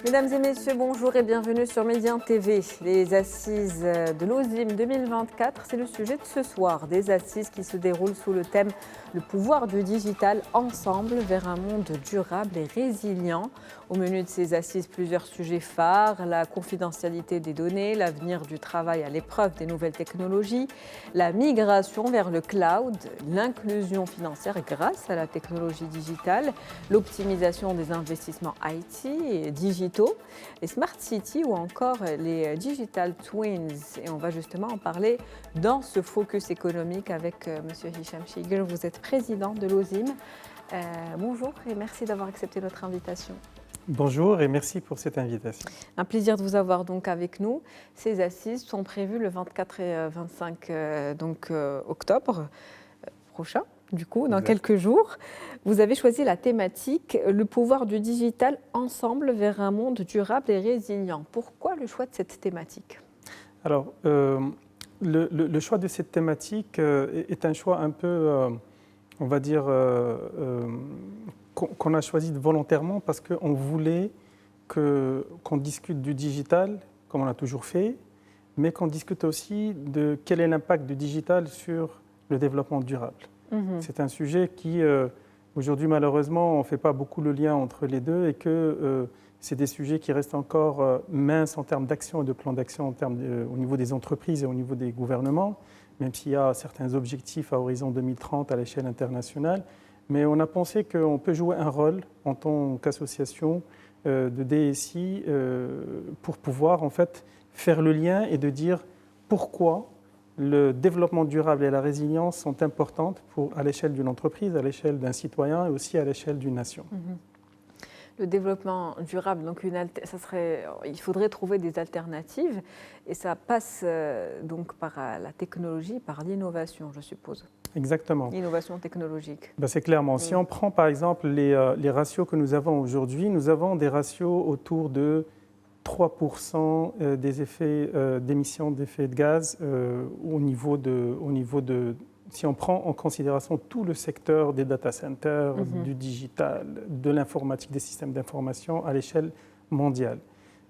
Mesdames et messieurs, bonjour et bienvenue sur Médien TV. Les assises de l'OSIM 2024, c'est le sujet de ce soir. Des assises qui se déroulent sous le thème « Le pouvoir du digital ensemble vers un monde durable et résilient ». Au menu de ces assises, plusieurs sujets phares, la confidentialité des données, l'avenir du travail à l'épreuve des nouvelles technologies, la migration vers le cloud, l'inclusion financière grâce à la technologie digitale, l'optimisation des investissements IT et digitaux, les smart cities ou encore les digital twins. Et on va justement en parler dans ce focus économique avec M. Hicham Shigel. Vous êtes président de l'OSIM. Bonjour et merci d'avoir accepté notre invitation. Bonjour et merci pour cette invitation. Un plaisir de vous avoir donc avec nous. Ces assises sont prévues le 24 et 25 octobre prochain, du coup, dans quelques jours. Vous avez choisi la thématique « Le pouvoir du digital ensemble vers un monde durable et résilient ». Pourquoi le choix de cette thématique ? Alors, le choix de cette thématique est un choix un peu, on va dire, qu'on a choisi volontairement parce qu'on voulait qu'on discute du digital, comme on a toujours fait, mais qu'on discute aussi de quel est l'impact du digital sur le développement durable. C'est un sujet qui, aujourd'hui, malheureusement, on ne fait pas beaucoup le lien entre les deux et que c'est des sujets qui restent encore minces en termes d'action et de plan d'action au niveau des entreprises et au niveau des gouvernements, même s'il y a certains objectifs à horizon 2030 à l'échelle internationale. Mais on a pensé qu'on peut jouer un rôle en tant qu'association de DSI pour pouvoir en fait faire le lien et de dire pourquoi le développement durable et la résilience sont importantes à l'échelle d'une entreprise, à l'échelle d'un citoyen et aussi à l'échelle d'une nation. Le développement durable, donc il faudrait trouver des alternatives et ça passe donc par la technologie, par l'innovation, je suppose. Exactement. L'innovation technologique. C'est clairement. Si on prend par exemple les ratios que nous avons aujourd'hui, nous avons des ratios autour de 3% d'émissions d'effets de gaz au niveau de, si on prend en considération tout le secteur des data centers, du digital, de l'informatique, des systèmes d'information à l'échelle mondiale.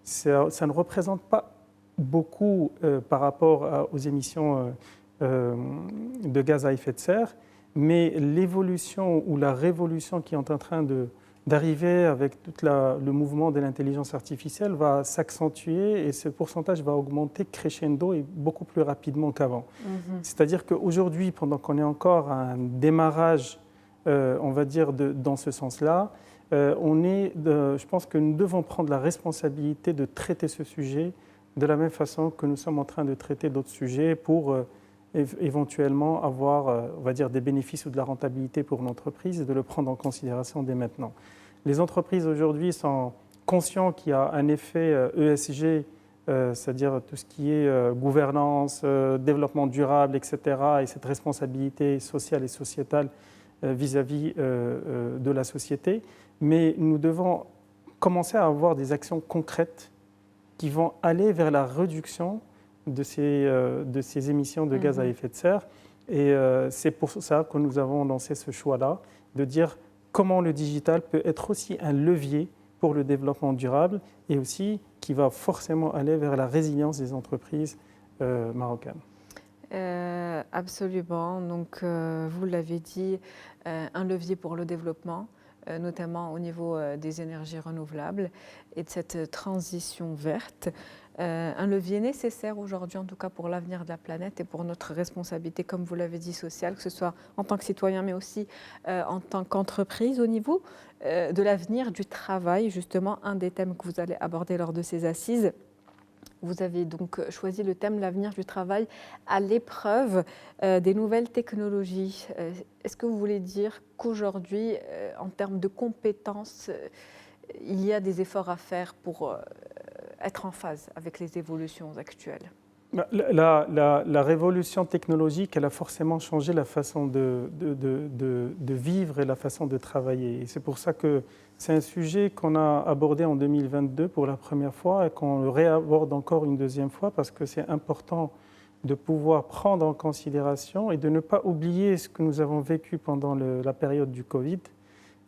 Ça ne représente pas beaucoup par rapport aux émissions de gaz à effet de serre, mais l'évolution ou la révolution qui est en train d'arriver avec tout le mouvement de l'intelligence artificielle va s'accentuer et ce pourcentage va augmenter crescendo et beaucoup plus rapidement qu'avant. C'est-à-dire qu'aujourd'hui, pendant qu'on est encore à un démarrage, on va dire, dans ce sens-là, je pense que nous devons prendre la responsabilité de traiter ce sujet de la même façon que nous sommes en train de traiter d'autres sujets pour éventuellement avoir, on va dire, des bénéfices ou de la rentabilité pour l'entreprise et de le prendre en considération dès maintenant. Les entreprises aujourd'hui sont conscientes qu'il y a un effet ESG, c'est-à-dire tout ce qui est gouvernance, développement durable, etc., et cette responsabilité sociale et sociétale vis-à-vis de la société. Mais nous devons commencer à avoir des actions concrètes qui vont aller vers la réduction de ces émissions de gaz à effet de serre. Et c'est pour ça que nous avons lancé ce choix-là, de dire comment le digital peut être aussi un levier pour le développement durable et aussi qui va forcément aller vers la résilience des entreprises marocaines. Absolument. Donc, vous l'avez dit, un levier pour le développement, notamment au niveau des énergies renouvelables et de cette transition verte. Un levier nécessaire aujourd'hui, en tout cas pour l'avenir de la planète et pour notre responsabilité, comme vous l'avez dit, sociale, que ce soit en tant que citoyen, mais aussi en tant qu'entreprise. Au niveau de l'avenir du travail, justement, un des thèmes que vous allez aborder lors de ces assises, vous avez donc choisi le thème « L'avenir du travail à l'épreuve des nouvelles technologies ». Est-ce que vous voulez dire qu'aujourd'hui, en termes de compétences, il y a des efforts à faire pour être en phase avec les évolutions actuelles ? La révolution technologique, elle a forcément changé la façon de vivre et la façon de travailler. Et c'est pour ça que c'est un sujet qu'on a abordé en 2022 pour la première fois et qu'on le réaborde encore une deuxième fois parce que c'est important de pouvoir prendre en considération et de ne pas oublier ce que nous avons vécu pendant la période du Covid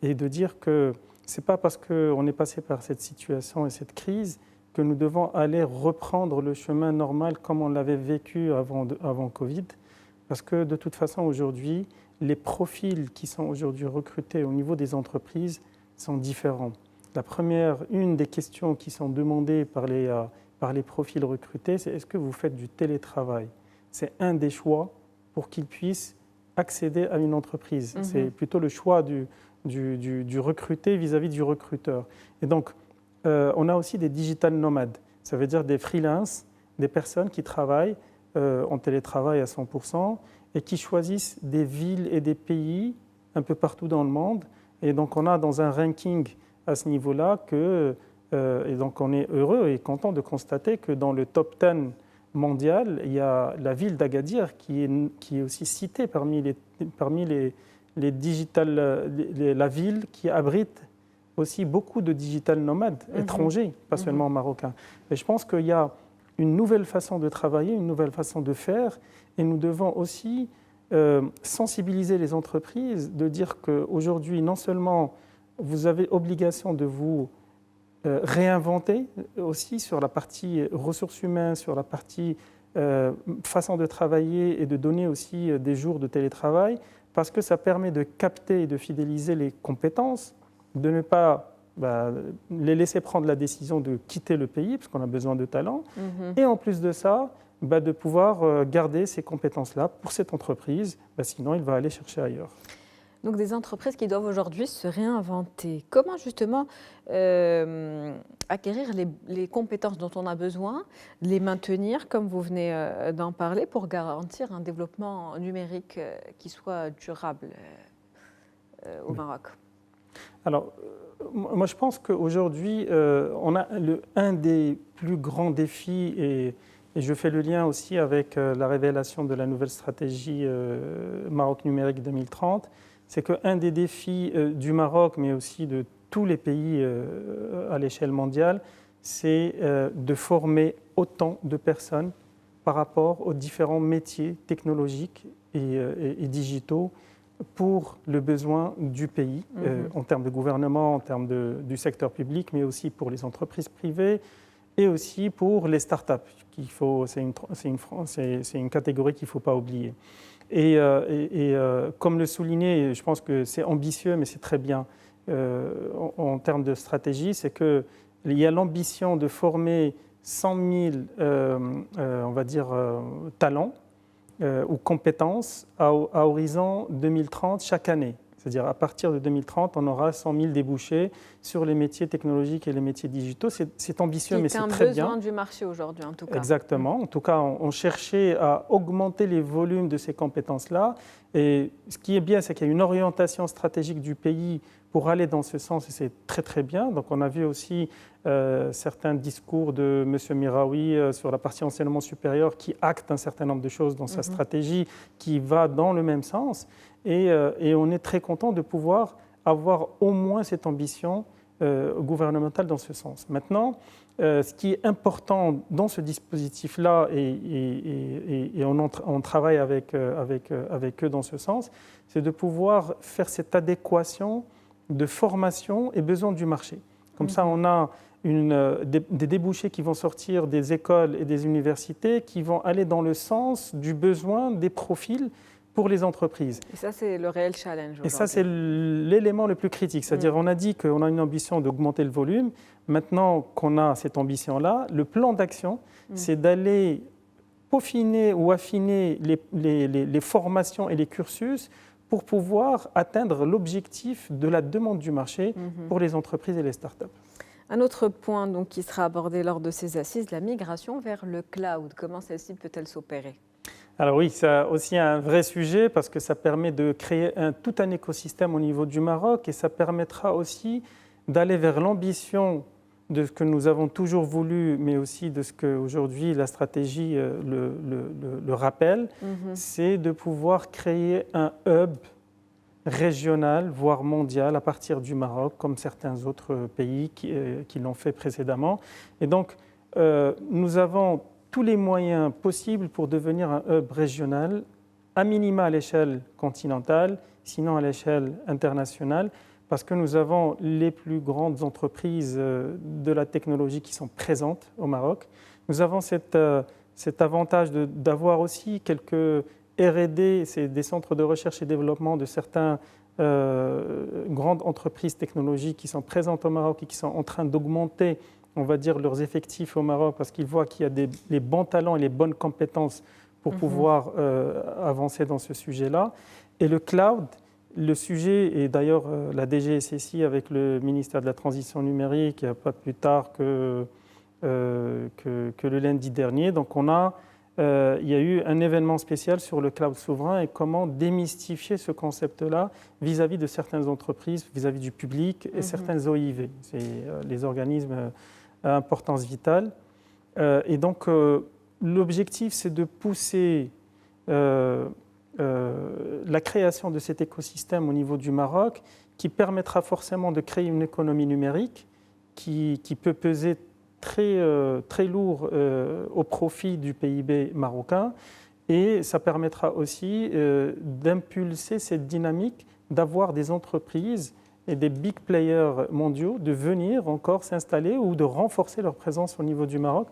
et de dire que ce n'est pas parce qu'on est passé par cette situation et cette crise que nous devons aller reprendre le chemin normal comme on l'avait vécu avant Covid. Parce que de toute façon, aujourd'hui, les profils qui sont aujourd'hui recrutés au niveau des entreprises sont différents. Une des questions qui sont demandées par les profils recrutés, c'est est-ce que vous faites du télétravail? C'est un des choix pour qu'ils puissent accéder à une entreprise. C'est plutôt le choix du recruté vis-à-vis du recruteur. Et donc, on a aussi des digital nomades. Ça veut dire des freelances, des personnes qui travaillent en télétravail à 100% et qui choisissent des villes et des pays un peu partout dans le monde. Et donc, on a dans un ranking à ce niveau-là et donc on est heureux et content de constater que dans le top 10 mondial, il y a la ville d'Agadir qui est aussi citée parmi les digital, la ville qui abrite aussi beaucoup de digital nomades étrangers, pas seulement marocains. Et je pense qu'il y a une nouvelle façon de travailler, une nouvelle façon de faire, et nous devons aussi sensibiliser les entreprises, de dire qu'aujourd'hui, non seulement vous avez obligation de vous réinventer aussi sur la partie ressources humaines, sur la partie façon de travailler et de donner aussi des jours de télétravail, parce que ça permet de capter et de fidéliser les compétences, de ne pas les laisser prendre la décision de quitter le pays, parce qu'on a besoin de talent, et en plus de ça, de pouvoir garder ces compétences-là pour cette entreprise, sinon il va aller chercher ailleurs. Donc des entreprises qui doivent aujourd'hui se réinventer. Comment justement acquérir les compétences dont on a besoin, les maintenir comme vous venez d'en parler pour garantir un développement numérique qui soit durable au Maroc? Alors, moi je pense qu'aujourd'hui, on a un des plus grands défis et je fais le lien aussi avec la révélation de la nouvelle stratégie Maroc numérique 2030, c'est qu'un des défis du Maroc, mais aussi de tous les pays à l'échelle mondiale, c'est de former autant de personnes par rapport aux différents métiers technologiques et digitaux pour le besoin du pays, en termes de gouvernement, en termes du secteur public, mais aussi pour les entreprises privées et aussi pour les startups. C'est une catégorie qu'il ne faut pas oublier. Et comme le soulignait, je pense que c'est ambitieux, mais c'est très bien en termes de stratégie, c'est qu'il y a l'ambition de former 100 000 on va dire, talents ou compétences à horizon 2030 chaque année. C'est-à-dire à partir de 2030, on aura 100 000 débouchés sur les métiers technologiques et les métiers digitaux. C'est ambitieux, mais c'est très bien. C'est un besoin du marché aujourd'hui, en tout cas. Exactement. En tout cas, on cherchait à augmenter les volumes de ces compétences-là. Et ce qui est bien, c'est qu'il y a une orientation stratégique du pays pour aller dans ce sens, et c'est très très bien. Donc on a vu aussi certains discours de M. Miraoui sur la partie enseignement supérieur qui acte un certain nombre de choses dans sa stratégie qui va dans le même sens. Et on est très content de pouvoir avoir au moins cette ambition gouvernementale dans ce sens. Maintenant, ce qui est important dans ce dispositif-là, et on travaille avec eux dans ce sens, c'est de pouvoir faire cette adéquation de formation et besoins du marché. Comme ça, on a des débouchés qui vont sortir des écoles et des universités qui vont aller dans le sens du besoin des profils pour les entreprises. Et ça, c'est le réel challenge. Et ça, c'est l'élément le plus critique. C'est-à-dire, on a dit qu'on a une ambition d'augmenter le volume. Maintenant qu'on a cette ambition-là, le plan d'action, c'est d'aller peaufiner ou affiner les formations et les cursus pour pouvoir atteindre l'objectif de la demande du marché pour les entreprises et les startups. Un autre point donc, qui sera abordé lors de ces assises, la migration vers le cloud. Comment celle-ci peut-elle s'opérer ? Alors oui, c'est aussi un vrai sujet parce que ça permet de créer tout un écosystème au niveau du Maroc et ça permettra aussi d'aller vers l'ambition de ce que nous avons toujours voulu, mais aussi de ce qu'aujourd'hui la stratégie le rappelle, c'est de pouvoir créer un hub régional, voire mondial, à partir du Maroc, comme certains autres pays qui l'ont fait précédemment. Et donc, nous avons tous les moyens possibles pour devenir un hub régional, à minima à l'échelle continentale, sinon à l'échelle internationale, parce que nous avons les plus grandes entreprises de la technologie qui sont présentes au Maroc. Nous avons cet avantage d'avoir aussi quelques R&D, c'est des centres de recherche et développement de certaines grandes entreprises technologiques qui sont présentes au Maroc et qui sont en train d'augmenter, on va dire, leurs effectifs au Maroc parce qu'ils voient qu'il y a les bons talents et les bonnes compétences pour pouvoir avancer dans ce sujet-là. Et le cloud, le sujet, et d'ailleurs la DGSSI avec le ministère de la Transition numérique, pas plus tard que le lundi dernier. Donc il y a eu un événement spécial sur le cloud souverain et comment démystifier ce concept-là vis-à-vis de certaines entreprises, vis-à-vis du public et certaines OIV, c'est les organismes à importance vitale. Et donc l'objectif, c'est de pousser la création de cet écosystème au niveau du Maroc qui permettra forcément de créer une économie numérique qui peut peser très lourd au profit du PIB marocain et ça permettra aussi d'impulser cette dynamique d'avoir des entreprises et des big players mondiaux de venir encore s'installer ou de renforcer leur présence au niveau du Maroc,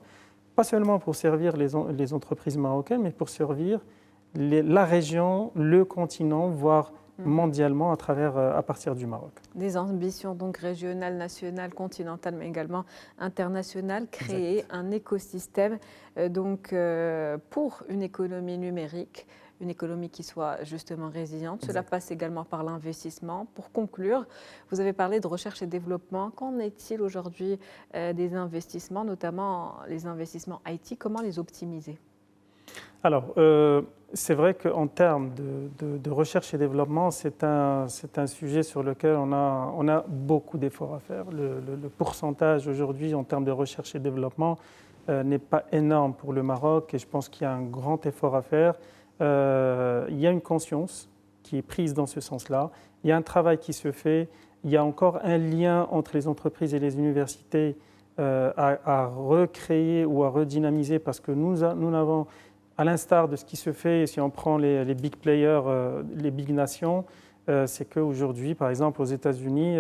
pas seulement pour servir les entreprises marocaines, mais pour servir la région, le continent, voire mondialement à partir du Maroc. Des ambitions donc régionales, nationales, continentales, mais également internationales, créer un écosystème pour une économie numérique, une économie qui soit justement résiliente. Cela passe également par l'investissement. Pour conclure, vous avez parlé de recherche et développement. Qu'en est-il aujourd'hui des investissements, notamment les investissements IT? Comment les optimiser? Alors, c'est vrai qu'en termes de recherche et développement, c'est un sujet sur lequel on a beaucoup d'efforts à faire. Le pourcentage aujourd'hui en termes de recherche et développement n'est pas énorme pour le Maroc et je pense qu'il y a un grand effort à faire. Il y a une conscience qui est prise dans ce sens-là. Il y a un travail qui se fait. Il y a encore un lien entre les entreprises et les universités à recréer ou à redynamiser parce que nous avons, à l'instar de ce qui se fait, si on prend les big players, les big nations, c'est qu'aujourd'hui, par exemple, aux États-Unis,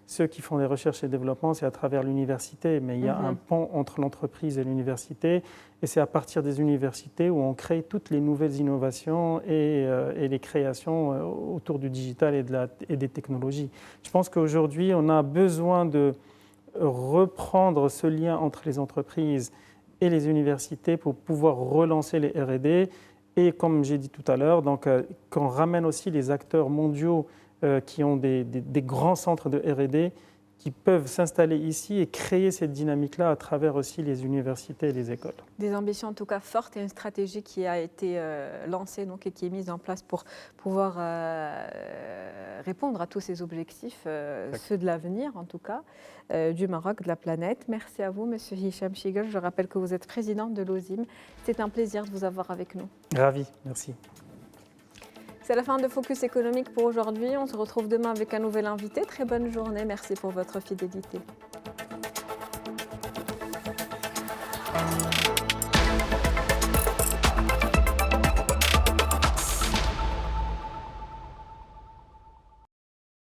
ceux qui font des recherches et développement, c'est à travers l'université, mais il y a un pont entre l'entreprise et l'université, et c'est à partir des universités où on crée toutes les nouvelles innovations et les créations autour du digital et des technologies. Je pense qu'aujourd'hui, on a besoin de reprendre ce lien entre les entreprises et les universités pour pouvoir relancer les R&D. Et comme j'ai dit tout à l'heure, qu'on ramène aussi les acteurs mondiaux qui ont des grands centres de R&D qui peuvent s'installer ici et créer cette dynamique-là à travers aussi les universités et les écoles. Des ambitions en tout cas fortes et une stratégie qui a été lancée et qui est mise en place pour pouvoir répondre à tous ces objectifs, ceux de l'avenir en tout cas, du Maroc, de la planète. Merci à vous, Monsieur Hicham Chiguel. Je rappelle que vous êtes président de l'OSIM. C'est un plaisir de vous avoir avec nous. Ravi, merci. C'est la fin de Focus économique pour aujourd'hui. On se retrouve demain avec un nouvel invité. Très bonne journée. Merci pour votre fidélité.